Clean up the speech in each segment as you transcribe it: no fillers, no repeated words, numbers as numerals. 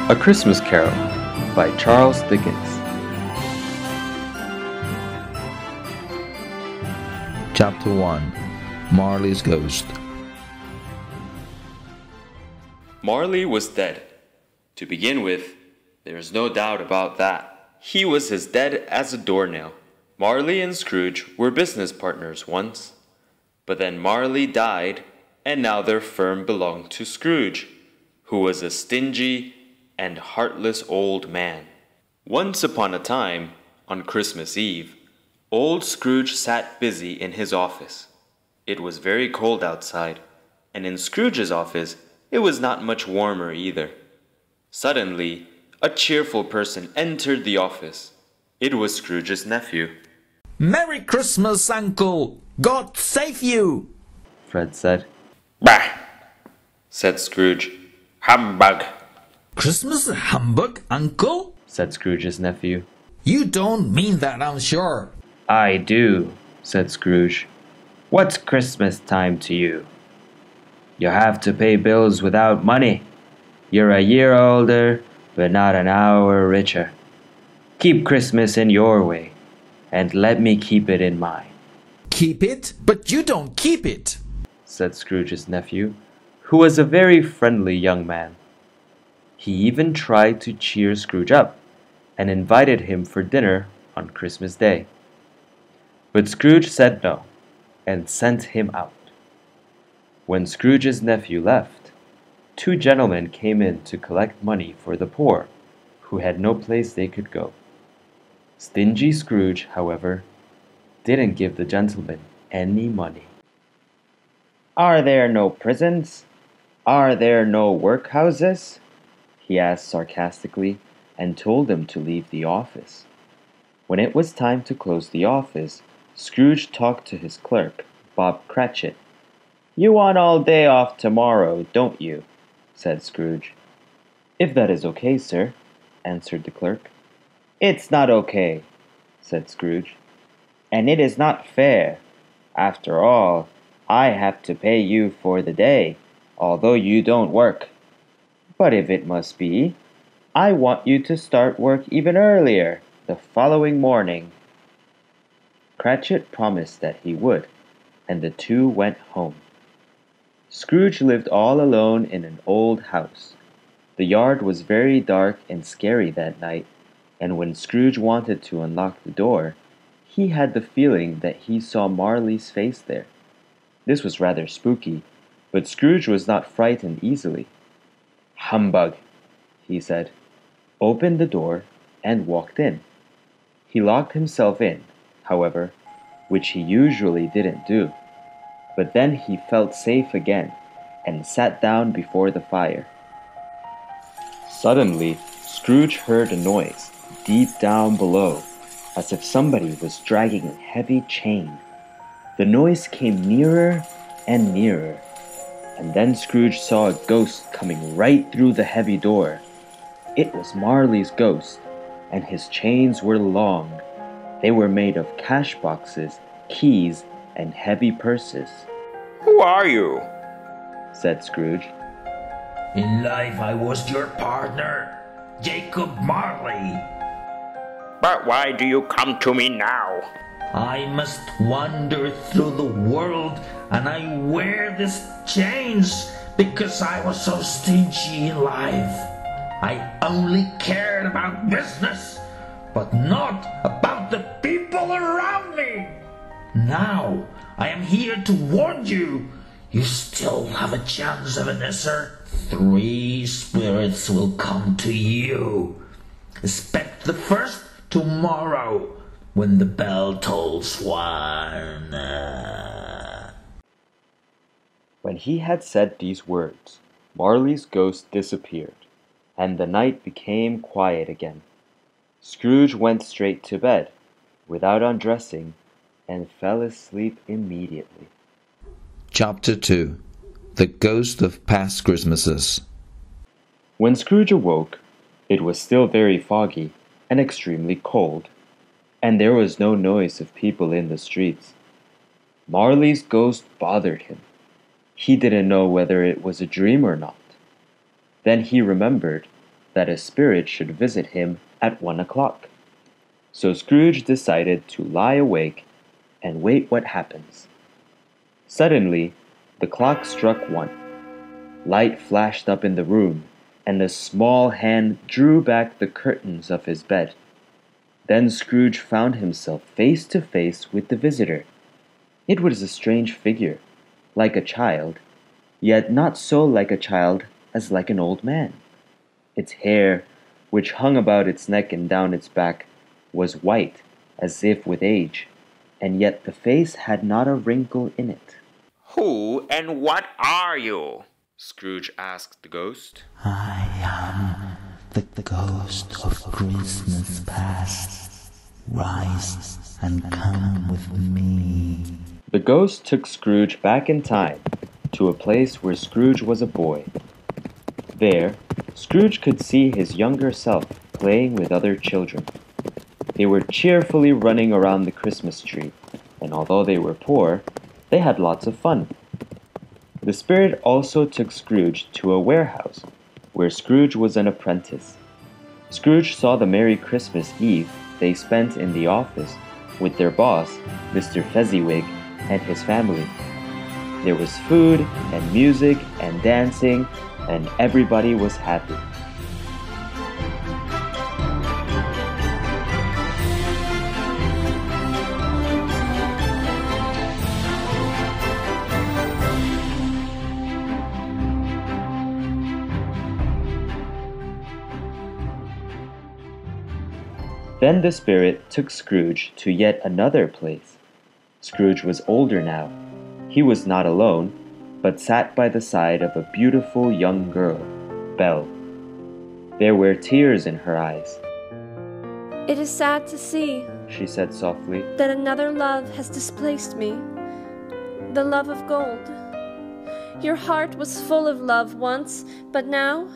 A Christmas Carol by Charles Dickens. Chapter 1. Marley's Ghost. Marley was dead. To begin with, there is no doubt about that. He was as dead as a doornail. Marley and Scrooge were business partners once. But then Marley died, and now their firm belonged to Scrooge, who was a stingy and heartless old man. Once upon a time, on Christmas Eve, old Scrooge sat busy in his office. It was very cold outside, and in Scrooge's office it was not much warmer either. Suddenly, a cheerful person entered the office. It was Scrooge's nephew. Merry Christmas, Uncle! God save you! Fred said. Bah! Said Scrooge. Humbug! Christmas humbug, Uncle? Said Scrooge's nephew. You don't mean that, I'm sure. I do, said Scrooge. What's Christmas time to you? You have to pay bills without money. You're a year older, but not an hour richer. Keep Christmas in your way, and let me keep it in mine. Keep it? But you don't keep it, said Scrooge's nephew, who was a very friendly young man. He even tried to cheer Scrooge up, and invited him for dinner on Christmas Day. But Scrooge said no, and sent him out. When Scrooge's nephew left, two gentlemen came in to collect money for the poor, who had no place they could go. Stingy Scrooge, however, didn't give the gentlemen any money. Are there no prisons? Are there no workhouses? He asked sarcastically, and told them to leave the office. When it was time to close the office, Scrooge talked to his clerk, Bob Cratchit. You want all day off tomorrow, don't you? Said Scrooge. If that is okay, sir, answered the clerk. It's not okay, said Scrooge, and it is not fair. After all, I have to pay you for the day, although you don't work. But if it must be, I want you to start work even earlier, the following morning. Cratchit promised that he would, and the two went home. Scrooge lived all alone in an old house. The yard was very dark and scary that night, and when Scrooge wanted to unlock the door, he had the feeling that he saw Marley's face there. This was rather spooky, but Scrooge was not frightened easily. Humbug, he said, opened the door, and walked in. He locked himself in, however, which he usually didn't do. But then he felt safe again, and sat down before the fire. Suddenly, Scrooge heard a noise deep down below, as if somebody was dragging a heavy chain. The noise came nearer and nearer, and then Scrooge saw a ghost coming right through the heavy door. It was Marley's ghost, and his chains were long. They were made of cash boxes, keys, and heavy purses. Who are you? Said Scrooge. In life I was your partner, Jacob Marley. But why do you come to me now? I must wander through the world, and I wear these chains because I was so stingy in life. I only cared about business, but not about the people around me. Now I am here to warn you. You still have a chance, Ebenezer. 3 spirits will come to you. Expect the first tomorrow, when the bell tolls 1. When he had said these words, Marley's ghost disappeared, and the night became quiet again. Scrooge went straight to bed, without undressing, and fell asleep immediately. Chapter 2. The Ghost of Past Christmases. When Scrooge awoke, it was still very foggy and extremely cold, and there was no noise of people in the streets. Marley's ghost bothered him. He didn't know whether it was a dream or not. Then he remembered that a spirit should visit him at 1 o'clock. So Scrooge decided to lie awake and wait what happens. Suddenly, the clock struck 1. Light flashed up in the room, and a small hand drew back the curtains of his bed. Then Scrooge found himself face to face with the visitor. It was a strange figure, like a child, yet not so like a child as like an old man. Its hair, which hung about its neck and down its back, was white, as if with age, and yet the face had not a wrinkle in it. Who and what are you? Scrooge asked the ghost. I am the ghost of Christmas past. Rise and come with me. The ghost took Scrooge back in time to a place where Scrooge was a boy. There, Scrooge could see his younger self playing with other children. They were cheerfully running around the Christmas tree, and although they were poor, they had lots of fun. The spirit also took Scrooge to a warehouse, where Scrooge was an apprentice. Scrooge saw the Merry Christmas Eve they spent in the office with their boss, Mr. Fezziwig, and his family. There was food and music and dancing, and everybody was happy. Then the spirit took Scrooge to yet another place. Scrooge was older now. He was not alone, but sat by the side of a beautiful young girl, Belle. There were tears in her eyes. "It is sad to see," she said softly, "that another love has displaced me. The love of gold. Your heart was full of love once, but now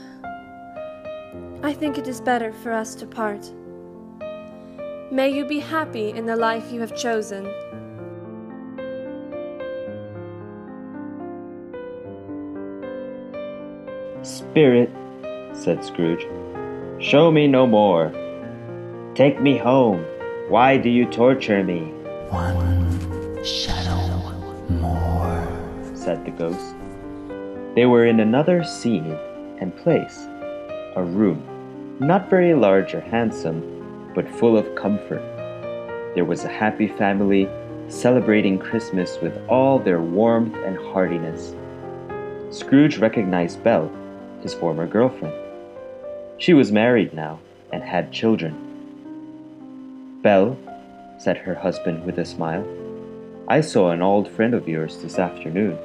I think it is better for us to part. May you be happy in the life you have chosen." "Spirit," said Scrooge, "show me no more. Take me home. Why do you torture me?" One shadow more, said the ghost. They were in another scene and place, a room, not very large or handsome, but full of comfort. There was a happy family celebrating Christmas with all their warmth and heartiness. Scrooge recognized Belle, his former girlfriend. She was married now and had children. "Belle," said her husband with a smile, "I saw an old friend of yours this afternoon."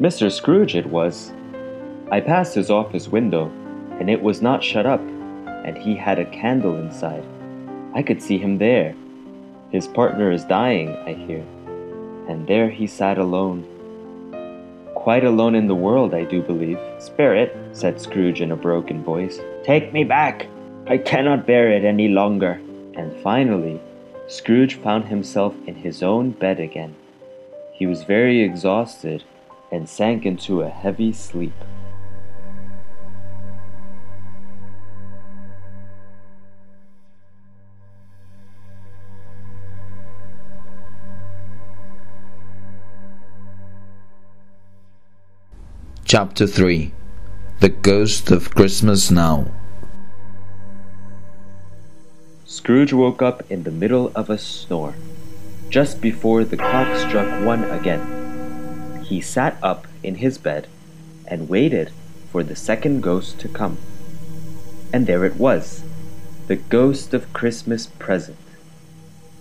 Mr. Scrooge it was. I passed his office window, and it was not shut up, and he had a candle inside. I could see him there. His partner is dying, I hear, and there he sat alone. Quite alone in the world, I do believe. "Spirit," said Scrooge in a broken voice, "take me back. I cannot bear it any longer." And finally, Scrooge found himself in his own bed again. He was very exhausted and sank into a heavy sleep. Chapter 3. The Ghost of Christmas Now. Scrooge woke up in the middle of a snore, just before the clock struck 1 again. He sat up in his bed and waited for the second ghost to come. And there it was, the ghost of Christmas present.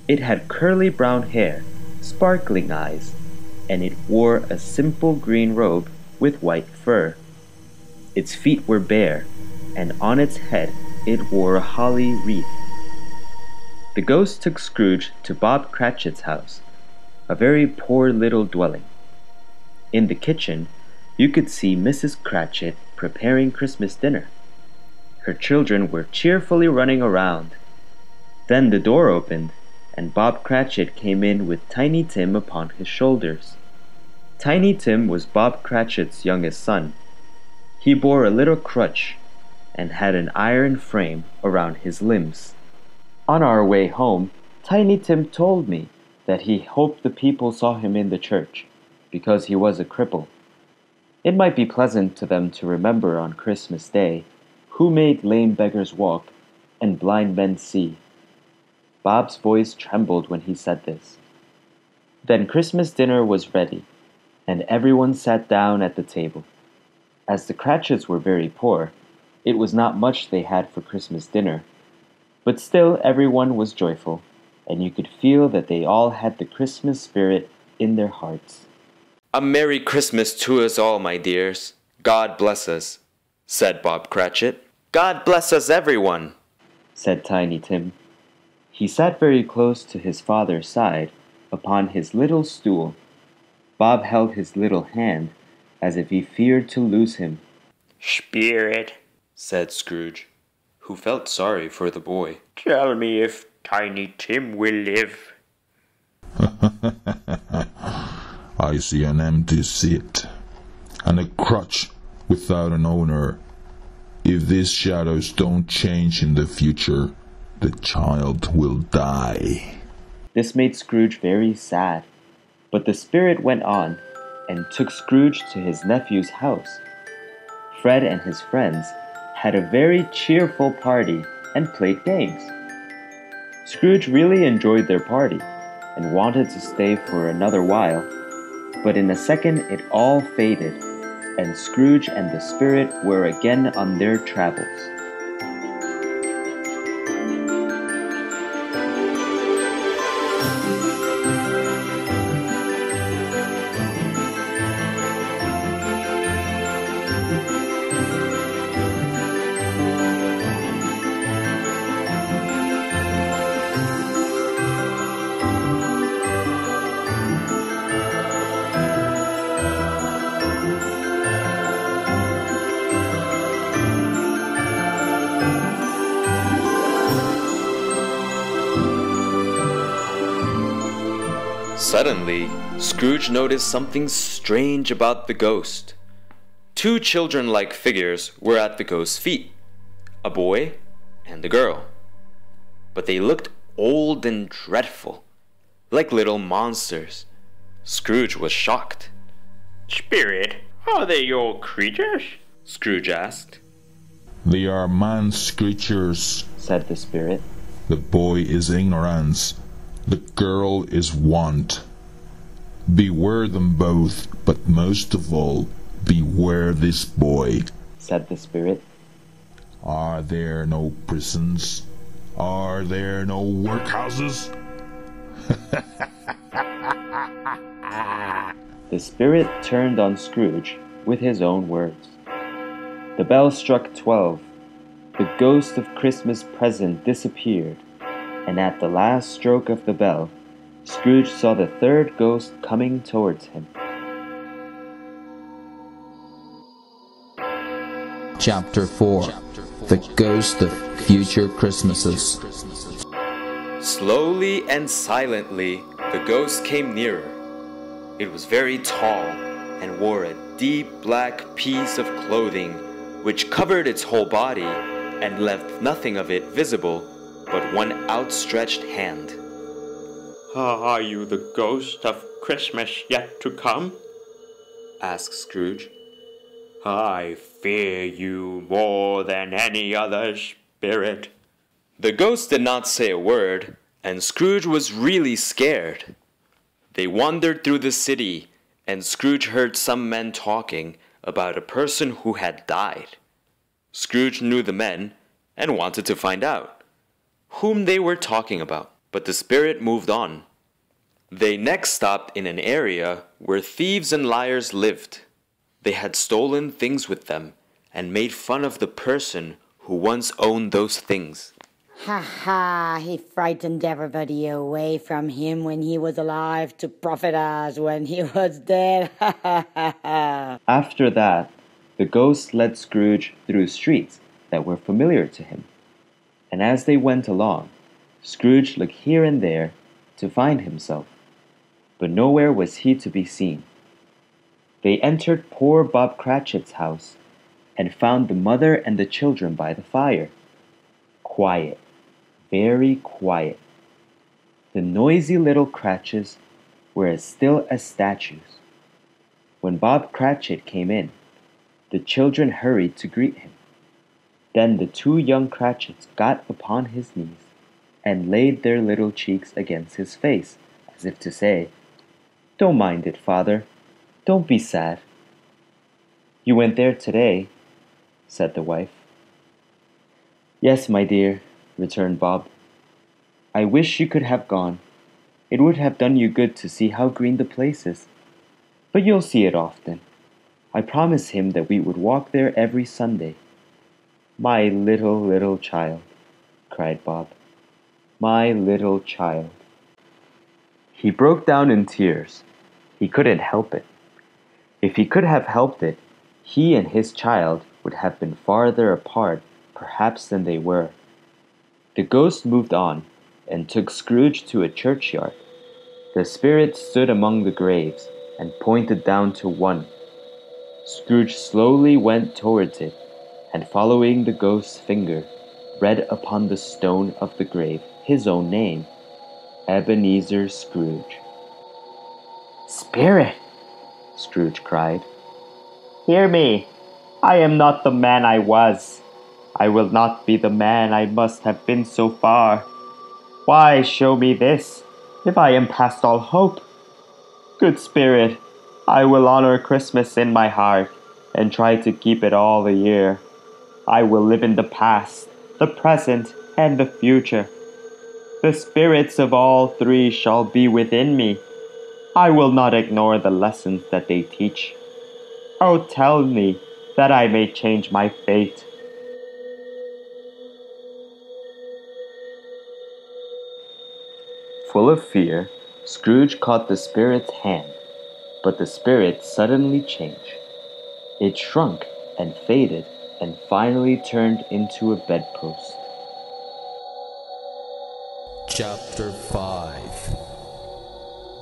It had curly brown hair, sparkling eyes, and it wore a simple green robe with white fur. Its feet were bare, and on its head it wore a holly wreath. The ghost took Scrooge to Bob Cratchit's house, a very poor little dwelling. In the kitchen, you could see Mrs. Cratchit preparing Christmas dinner. Her children were cheerfully running around. Then the door opened, and Bob Cratchit came in with Tiny Tim upon his shoulders. Tiny Tim was Bob Cratchit's youngest son. He bore a little crutch and had an iron frame around his limbs. On our way home, Tiny Tim told me that he hoped the people saw him in the church, because he was a cripple. It might be pleasant to them to remember on Christmas Day who made lame beggars walk and blind men see. Bob's voice trembled when he said this. Then Christmas dinner was ready, and everyone sat down at the table. As the Cratchits were very poor, it was not much they had for Christmas dinner, but still everyone was joyful, and you could feel that they all had the Christmas spirit in their hearts. "A Merry Christmas to us all, my dears. God bless us," said Bob Cratchit. "God bless us, everyone," said Tiny Tim. He sat very close to his father's side, upon his little stool. Bob held his little hand, as if he feared to lose him. "Spirit," said Scrooge, who felt sorry for the boy, "tell me if Tiny Tim will live." I see an empty seat, and a crutch without an owner. If these shadows don't change in the future, the child will die. This made Scrooge very sad, but the spirit went on and took Scrooge to his nephew's house. Fred and his friends had a very cheerful party and played games. Scrooge really enjoyed their party and wanted to stay for another while, but in a second it all faded, and Scrooge and the spirit were again on their travels. Suddenly, Scrooge noticed something strange about the ghost. Two children-like figures were at the ghost's feet, a boy and a girl. But they looked old and dreadful, like little monsters. Scrooge was shocked. "Spirit, are they your creatures?" Scrooge asked. They are man's creatures, said the spirit. The boy is ignorance, the girl is want. Beware them both, but most of all, beware this boy, said the spirit. Are there no prisons? Are there no workhouses? The spirit turned on Scrooge with his own words. The bell struck 12. The ghost of Christmas present disappeared, and at the last stroke of the bell, Scrooge saw the third ghost coming towards him. Chapter 4. The Ghost of Future Christmases. Slowly and silently, the ghost came nearer. It was very tall and wore a deep black piece of clothing which covered its whole body and left nothing of it visible but one outstretched hand. "Are you the ghost of Christmas yet to come?" asked Scrooge. "I fear you more than any other spirit." The ghost did not say a word, and Scrooge was really scared. They wandered through the city, and Scrooge heard some men talking about a person who had died. Scrooge knew the men and wanted to find out whom they were talking about, but the spirit moved on. They next stopped in an area where thieves and liars lived. They had stolen things with them and made fun of the person who once owned those things. "Ha ha, he frightened everybody away from him when he was alive to profit us when he was dead. Ha ha ha ha." After that, the ghost led Scrooge through streets that were familiar to him. And as they went along, Scrooge looked here and there to find himself, but nowhere was he to be seen. They entered poor Bob Cratchit's house, and found the mother and the children by the fire. Quiet, very quiet. The noisy little Cratchits were as still as statues. When Bob Cratchit came in, the children hurried to greet him. Then the two young Cratchits got upon his knees and laid their little cheeks against his face, as if to say, "Don't mind it, father. Don't be sad." "You went there today," said the wife. "Yes, my dear," returned Bob. "I wish you could have gone. It would have done you good to see how green the place is. But you'll see it often. I promised him that we would walk there every Sunday." "My little child," cried Bob. "My little child." He broke down in tears. He couldn't help it. If he could have helped it, he and his child would have been farther apart, perhaps, than they were. The ghost moved on, and took Scrooge to a churchyard. The spirit stood among the graves, and pointed down to one. Scrooge slowly went towards it, and following the ghost's finger, read upon the stone of the grave his own name, Ebenezer Scrooge. "Spirit!" Scrooge cried. "Hear me! I am not the man I was. I will not be the man I must have been so far. Why show me this, if I am past all hope? Good Spirit, I will honor Christmas in my heart, and try to keep it all the year. I will live in the past, the present, and the future. The spirits of all three shall be within me. I will not ignore the lessons that they teach. Oh, tell me, that I may change my fate." Full of fear, Scrooge caught the spirit's hand, but the spirit suddenly changed. It shrunk and faded, and finally turned into a bedpost. Chapter 5.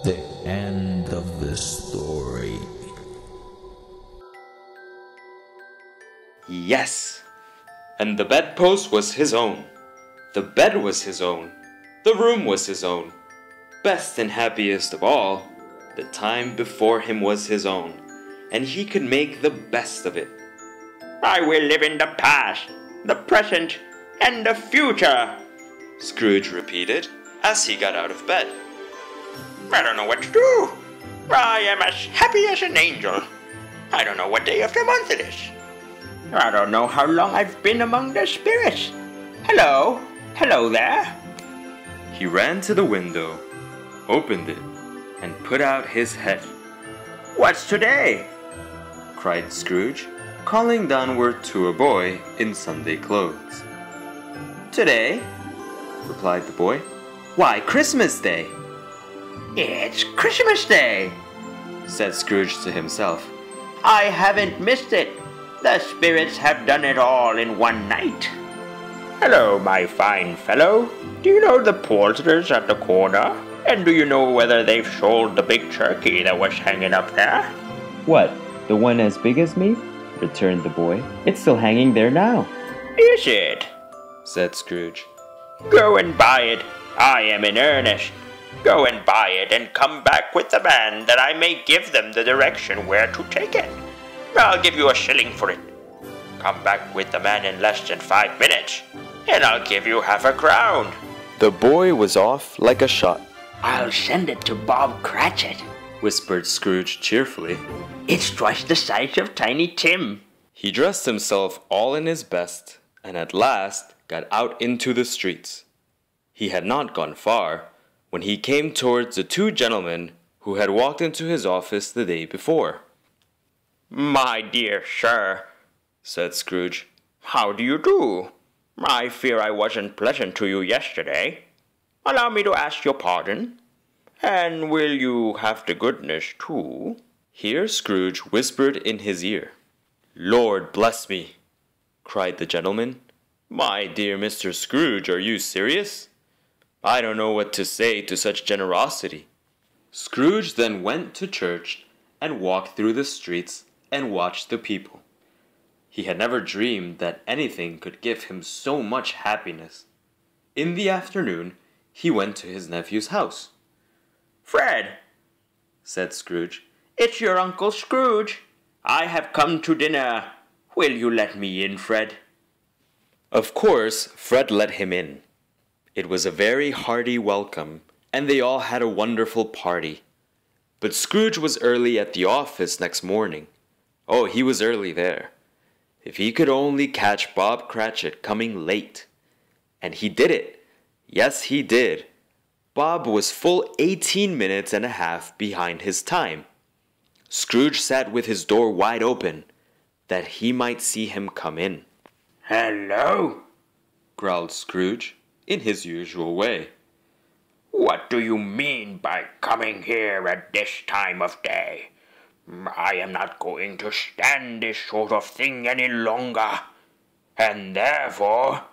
The end of the story. Yes! And the bedpost was his own. The bed was his own. The room was his own. Best and happiest of all, the time before him was his own, and he could make the best of it. "I will live in the past, the present, and the future," Scrooge repeated as he got out of bed. "I don't know what to do. I am as happy as an angel. I don't know what day of the month it is. I don't know how long I've been among the spirits. Hello, hello there." He ran to the window, opened it, and put out his head. "What's today?" cried Scrooge, calling downward to a boy in Sunday clothes. "Today?" replied the boy. "Why, Christmas Day." "It's Christmas Day," said Scrooge to himself. "I haven't missed it. The spirits have done it all in one night. Hello, my fine fellow. Do you know the porters at the corner? And do you know whether they've sold the big turkey that was hanging up there?" "What, the one as big as me?" returned the boy. "It's still hanging there now." "Is it?" said Scrooge. "Go and buy it. I am in earnest. Go and buy it and come back with the man, that I may give them the direction where to take it. I'll give you a shilling for it. Come back with the man in less than 5 minutes, and I'll give you half a crown." The boy was off like a shot. I'll send it to Bob Cratchit. Whispered Scrooge cheerfully. It's twice the size of Tiny Tim. He dressed himself all in his best, and at last got out into the streets. He had not gone far, when he came towards the two gentlemen who had walked into his office the day before. "My dear sir," said Scrooge, "how do you do? I fear I wasn't pleasant to you yesterday. Allow me to ask your pardon. And will you have the goodness to—" Here Scrooge whispered in his ear. "Lord bless me!" cried the gentleman. "My dear Mr. Scrooge, are you serious? I don't know what to say to such generosity." Scrooge then went to church and walked through the streets and watched the people. He had never dreamed that anything could give him so much happiness. In the afternoon, he went to his nephew's house. "Fred," said Scrooge, "it's your Uncle Scrooge. I have come to dinner. Will you let me in, Fred?" Of course, Fred let him in. It was a very hearty welcome, and they all had a wonderful party. But Scrooge was early at the office next morning. Oh, he was early there. If he could only catch Bob Cratchit coming late. And he did it. Yes, he did. Bob was full 18 minutes and a half behind his time. Scrooge sat with his door wide open, that he might see him come in. "Hello," growled Scrooge, in his usual way. "What do you mean by coming here at this time of day? I am not going to stand this sort of thing any longer. And therefore,"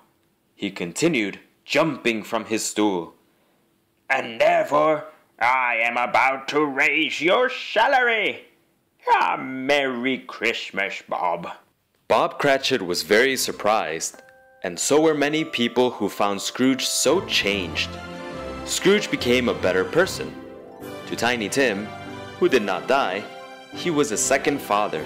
he continued, jumping from his stool, "and therefore I am about to raise your salary. A Merry Christmas, Bob." Bob Cratchit was very surprised, and so were many people who found Scrooge so changed. Scrooge became a better person. To Tiny Tim, who did not die, he was a second father.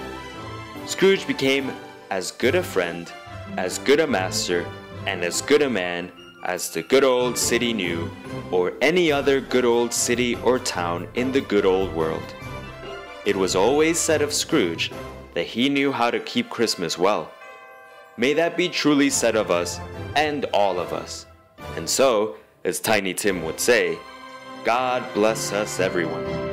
Scrooge became as good a friend, as good a master, and as good a man as the good old city knew, or any other good old city or town in the good old world. It was always said of Scrooge that he knew how to keep Christmas well. May that be truly said of us, and all of us. And so, as Tiny Tim would say, God bless us everyone.